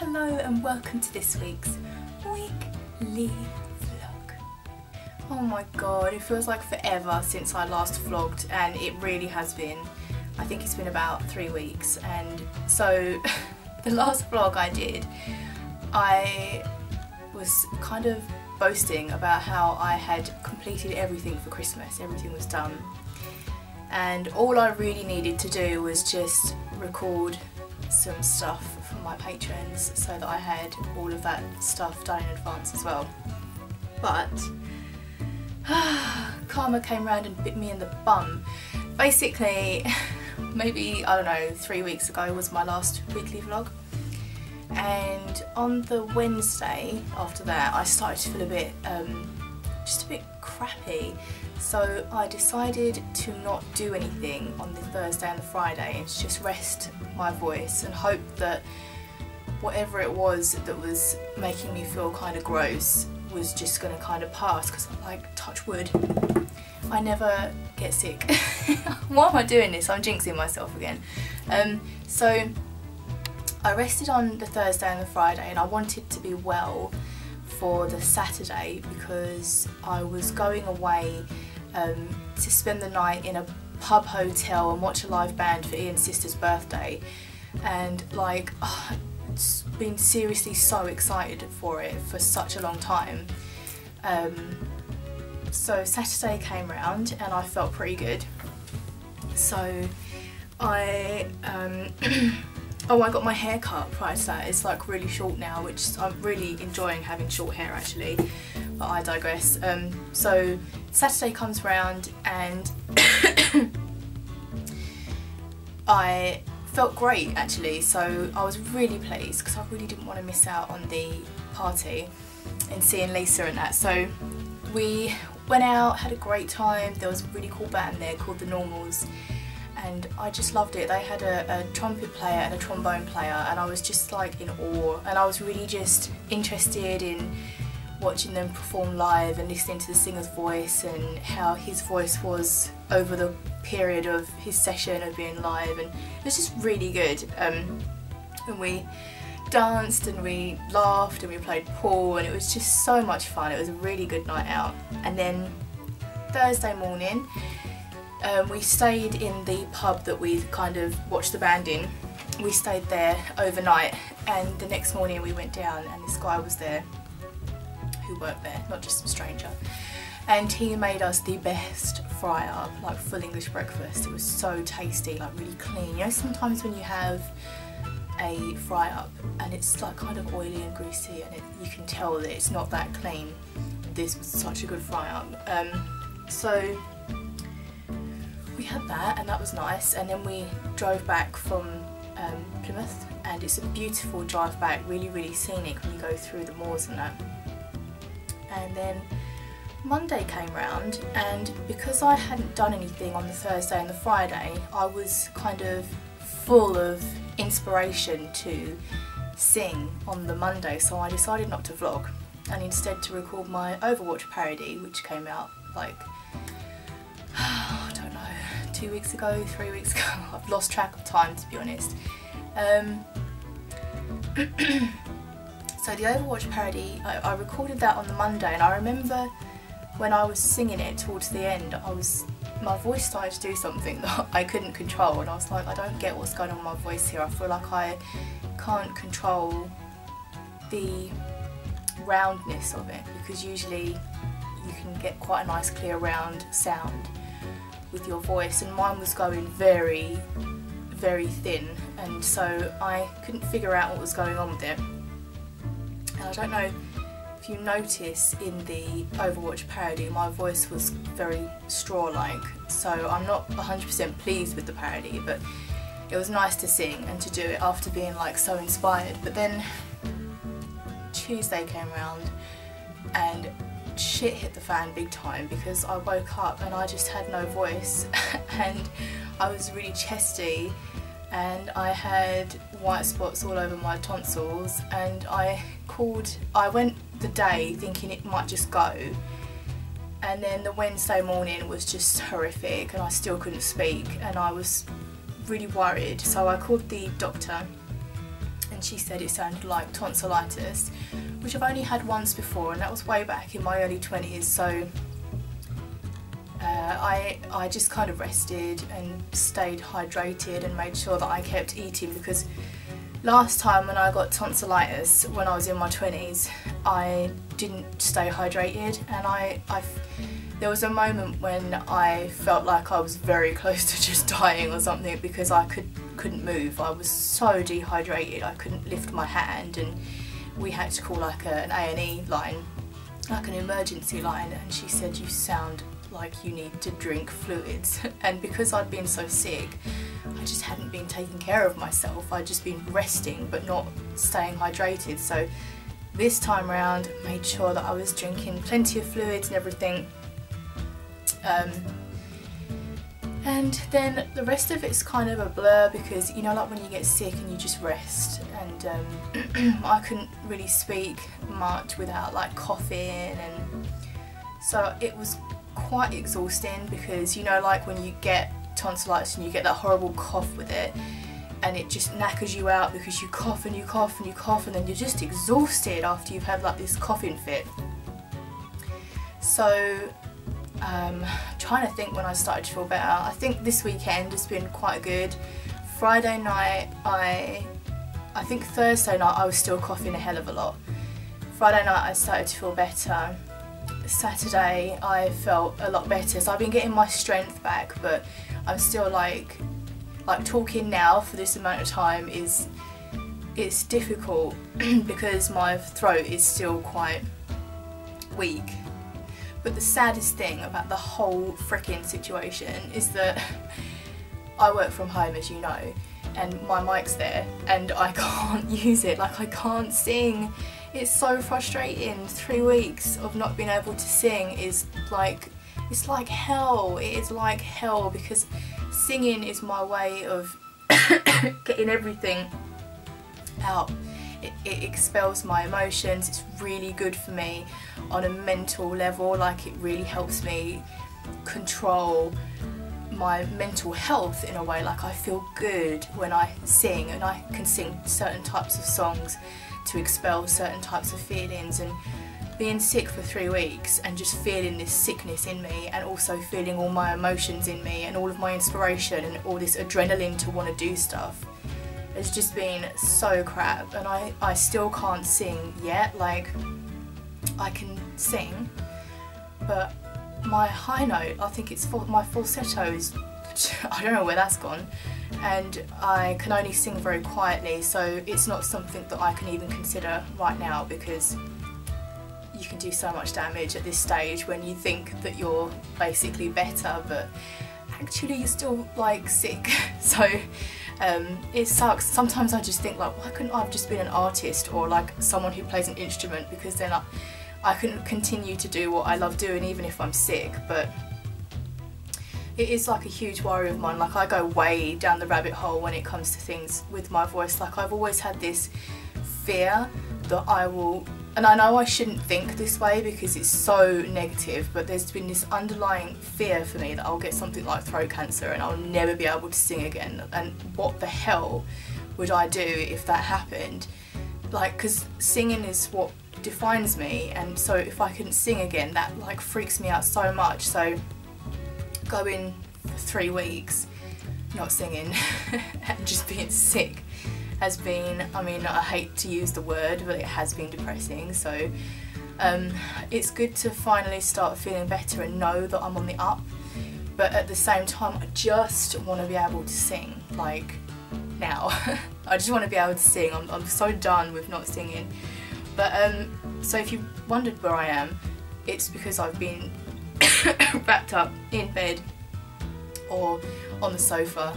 Hello and welcome to this week's weekly vlog. Oh my god, it feels like forever since I last vlogged, and it really has been. I think it's been about 3 weeks, and so the last vlog I did, I was kind of boasting about how I had completed everything for Christmas, everything was done, and all I really needed to do was just record some stuff for my patrons so that I had all of that stuff done in advance as well. But karma came round and bit me in the bum. Basically, maybe, I don't know, 3 weeks ago was my last weekly vlog, and on the Wednesday after that I started to feel a bit just a bit crappy, so I decided to not do anything on the Thursday and the Friday and just rest my voice and hope that whatever it was that was making me feel kind of gross was just going to kind of pass, because I'm like, touch wood, I never get sick. Why am I doing this? I'm jinxing myself again. So I rested on the Thursday and the Friday, and I wanted to be well for the Saturday because I was going away to spend the night in a pub hotel and watch a live band for Ian's sister's birthday, and like I'd been seriously so excited for it for such a long time. So Saturday came round and I felt pretty good, so I oh, I got my hair cut prior to that. It's like really short now, which I'm really enjoying having short hair actually, but I digress. So Saturday comes round and I felt great actually, so I was really pleased because I really didn't want to miss out on the party and seeing Lisa and that. So we went out, had a great time. There was a really cool band there called The Normals, and I just loved it. They had a trumpet player and a trombone player, and I was just like in awe, and I was really just interested in watching them perform live and listening to the singer's voice and how his voice was over the period of his session of being live, and it was just really good. And we danced and we laughed and we played pool, and it was just so much fun. It was a really good night out. And then Thursday morning we stayed in the pub that we kind of watched the band in. We stayed there overnight, and the next morning we went down and this guy was there who worked there, not just some stranger, and he made us the best fry up, like full English breakfast. It was so tasty, like really clean. You know, sometimes when you have a fry up and it's like kind of oily and greasy and you can tell that it's not that clean, this was such a good fry up. So we had that, and that was nice, and then we drove back from Plymouth, and it's a beautiful drive back, really scenic when you go through the moors and that. And then Monday came round, and because I hadn't done anything on the Thursday and the Friday, I was kind of full of inspiration to sing on the Monday, so I decided not to vlog and instead to record my Overwatch parody, which came out like, I don't know, 2 weeks ago, 3 weeks ago. I've lost track of time, to be honest. So the Overwatch parody, I recorded that on the Monday, and I remember when I was singing it towards the end, my voice started to do something that I couldn't control, and I was like, I don't get what's going on with my voice here. I feel like I can't control the roundness of it, because usually you can get quite a nice clear round sound with your voice, and mine was going very thin, and so I couldn't figure out what was going on with it. And I don't know if you notice in the Overwatch parody, my voice was very straw-like, so I'm not 100% pleased with the parody, but it was nice to sing and to do it after being like so inspired. But then Tuesday came round and shit hit the fan big time, because I woke up and I just had no voice and I was really chesty, and I had white spots all over my tonsils, and I went the day thinking it might just go, and then the Wednesday morning was just horrific and I still couldn't speak, and I was really worried, so I called the doctor and she said it sounded like tonsillitis, which I've only had once before, and that was way back in my early 20s. So I just kind of rested and stayed hydrated and made sure that I kept eating, because last time when I got tonsillitis when I was in my 20s, I didn't stay hydrated, and there was a moment when I felt like I was very close to just dying or something, because I couldn't move. I was so dehydrated, I couldn't lift my hand, and we had to call like an A&E line, like an emergency line, and she said, you sound like you need to drink fluids. And because I'd been so sick, I just hadn't been taking care of myself. I'd just been resting but not staying hydrated. So this time around, I made sure that I was drinking plenty of fluids and everything. And then the rest of it's kind of a blur, because you know, like when you get sick and you just rest, and I couldn't really speak much without like coughing, and so it was quite exhausting, because you know, like when you get tonsillitis and you get that horrible cough with it, and it just knackers you out because you cough and you cough and you cough, and then you're just exhausted after you've had like this coughing fit. So trying to think when I started to feel better. I think this weekend has been quite good. Friday night, I think Thursday night I was still coughing a hell of a lot. Friday night I started to feel better. Saturday I felt a lot better, so I've been getting my strength back, but I'm still like talking now for this amount of time it's difficult because my throat is still quite weak. But the saddest thing about the whole freaking situation is that I work from home, as you know, and my mic's there and I can't use it, like I can't sing. It's so frustrating. 3 weeks of not being able to sing is like, it's like hell. It is like hell, because singing is my way of getting everything out. It expels my emotions. It's really good for me on a mental level. Like, it really helps me control my mental health in a way. Like, I feel good when I sing, and I can sing certain types of songs to expel certain types of feelings. And being sick for 3 weeks and just feeling this sickness in me, and also feeling all my emotions in me and all of my inspiration and all this adrenaline to want to do stuff, has just been so crap. And I still can't sing yet. Like, I can sing, but my high note, I think it's my falsetto is, I don't know where that's gone, and I can only sing very quietly, so it's not something that I can even consider right now, because you can do so much damage at this stage when you think that you're basically better, but actually you're still like sick. So it sucks. Sometimes I just think, like, why couldn't I have just been an artist or like someone who plays an instrument, because then I can continue to do what I love doing even if I'm sick. But it is like a huge worry of mine. Like, I go way down the rabbit hole when it comes to things with my voice. Like, I've always had this fear that I will, and I know I shouldn't think this way because it's so negative, but there's been this underlying fear for me that I'll get something like throat cancer and I'll never be able to sing again. And what the hell would I do if that happened? Like, because singing is what defines me, and so if I couldn't sing again, that like freaks me out so much. So going for 3 weeks not singing and just being sick has been, I mean, I hate to use the word, but it has been depressing. So it's good to finally start feeling better and know that I'm on the up, but at the same time I just want to be able to sing, like, now. I just want to be able to sing. I'm so done with not singing. But so if you wondered where I am, it's because I've been wrapped up in bed or on the sofa,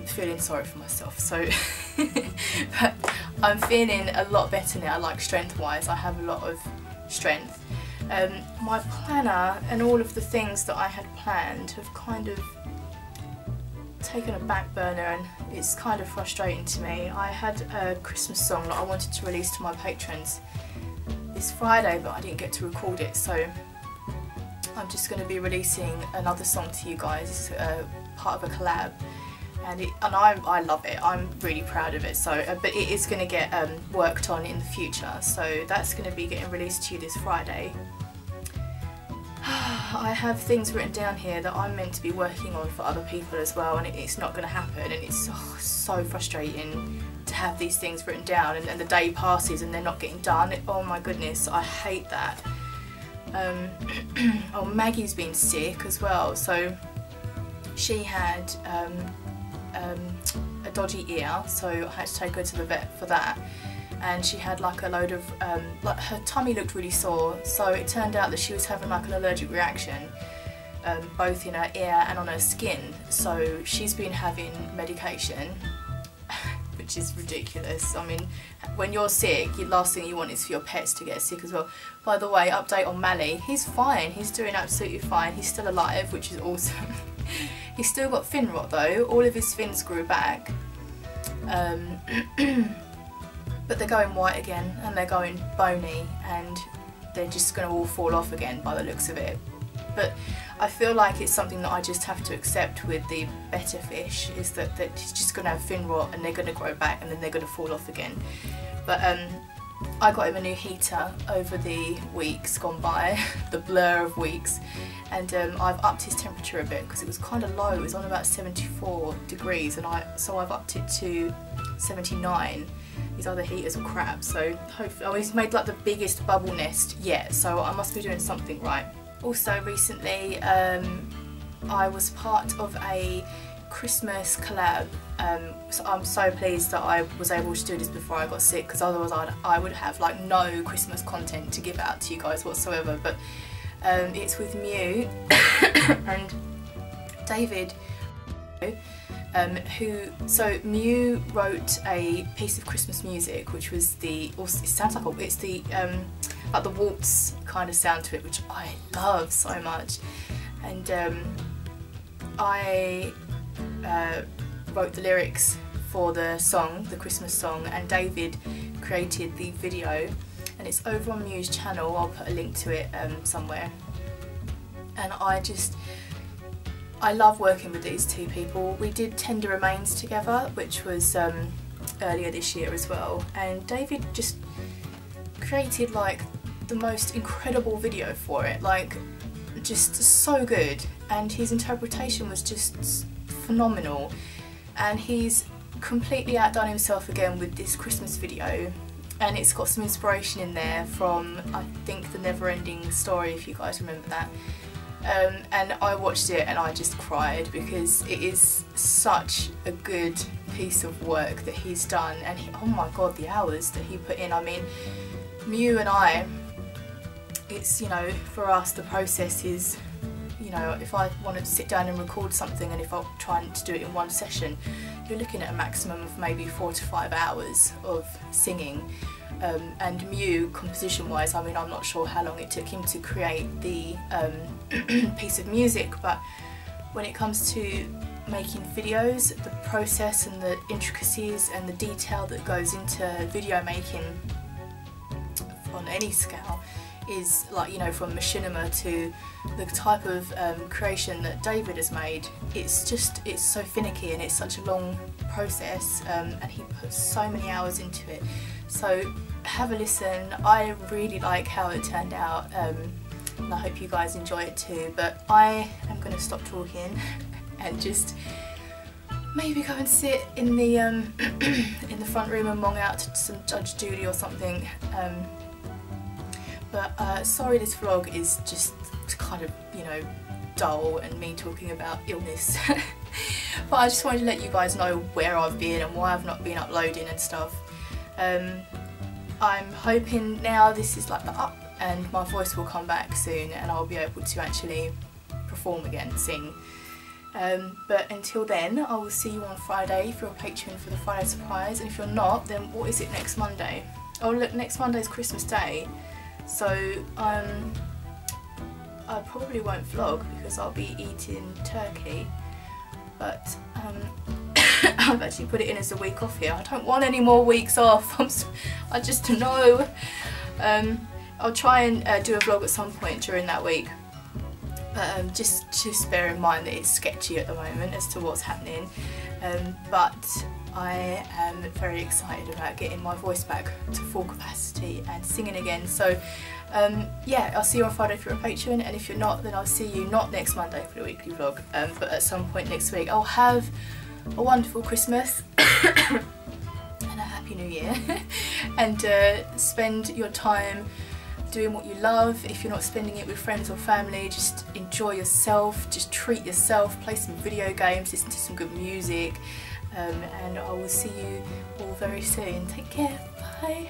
feeling sorry for myself. So but I'm feeling a lot better now, like strength wise. I have a lot of strength. My planner and all of the things that I had planned have kind of taken a back burner, and it's kind of frustrating to me. I had a Christmas song that I wanted to release to my patrons this Friday, but I didn't get to record it, so I'm just going to be releasing another song to you guys, part of a collab, and I love it. I'm really proud of it. So but it is going to get worked on in the future, so that's going to be getting released to you this Friday. I have things written down here that I'm meant to be working on for other people as well, and it's not going to happen, and it's so frustrating to have these things written down and the day passes and they're not getting done. Oh my goodness, I hate that. Oh, Maggie's been sick as well, so she had a dodgy ear, so I had to take her to the vet for that. And she had like a load of, like her tummy looked really sore, so it turned out that she was having like an allergic reaction, both in her ear and on her skin. So she's been having medication, which is ridiculous. I mean, when you're sick, the last thing you want is for your pets to get sick as well. By the way, update on Mally, he's fine, he's doing absolutely fine, he's still alive, which is awesome. He's still got fin rot though, all of his fins grew back. But they're going white again, and they're going bony, and they're just going to all fall off again by the looks of it. But I feel like it's something that I just have to accept with the better fish, is that it's just going to have fin rot and they're going to grow back and then they're going to fall off again. But I got him a new heater over the weeks gone by, the blur of weeks, and I've upped his temperature a bit because it was kind of low. It was on about 74 degrees, and so I've upped it to 79. These other heaters are crap, so hopefully, he's made like the biggest bubble nest yet, so I must be doing something right. Also recently I was part of a Christmas collab, so I'm so pleased that I was able to do this before I got sick, because otherwise I would have like no Christmas content to give out to you guys whatsoever. But it's with Myuu and David, so Myuu wrote a piece of Christmas music, which was it sounds like it's the like the waltz kind of sound to it, which I love so much. And I wrote the lyrics for the song, the Christmas song, and David created the video, and it's over on Myuu's channel. I'll put a link to it somewhere. And I love working with these two people. We did Tender Remains together, which was earlier this year as well, and David just created like the most incredible video for it, like just so good, and his interpretation was just phenomenal, and he's completely outdone himself again with this Christmas video, and it's got some inspiration in there from, I think, The Never-Ending Story, if you guys remember that. And I watched it and I just cried, because it is such a good piece of work that he's done, and oh my god, the hours that he put in. I mean, Myuu and I, it's, you know, for us the process is, you know, if I want to sit down and record something, and if I'm trying to do it in one session, you're looking at a maximum of maybe 4 to 5 hours of singing. And Myuu, composition wise, I mean, I'm not sure how long it took him to create the piece of music, but when it comes to making videos, the process and the intricacies and the detail that goes into video making on any scale is, like, you know, from machinima to the type of creation that David has made, it's so finicky, and it's such a long process, and he puts so many hours into it. So have a listen. I really like how it turned out, and I hope you guys enjoy it too. But I am going to stop talking and just maybe go and sit in the in the front room and mong out to some Judge Judy or something. But sorry, this vlog is just kind of, you know, dull and me talking about illness. But I just wanted to let you guys know where I've been and why I've not been uploading and stuff. I'm hoping now this is like the up, and my voice will come back soon, and I'll be able to actually perform again, sing. But until then, I will see you on Friday if you're a patron for the Friday surprise, and if you're not, then what is it next Monday? Oh look, next Monday's Christmas Day, so I probably won't vlog because I'll be eating turkey, but I've actually put it in as a week off here. I don't want any more weeks off. I just know. I'll try and do a vlog at some point during that week, but just bear in mind that it's sketchy at the moment as to what's happening. but I am very excited about getting my voice back to full capacity and singing again. So yeah, I'll see you on Friday if you're a patron, and if you're not, then I'll see you not next Monday for the weekly vlog, but at some point next week. I'll have a wonderful Christmas and a happy new year and spend your time doing what you love. If you're not spending it with friends or family, just enjoy yourself, just treat yourself, play some video games, listen to some good music, and I will see you all very soon. Take care, bye.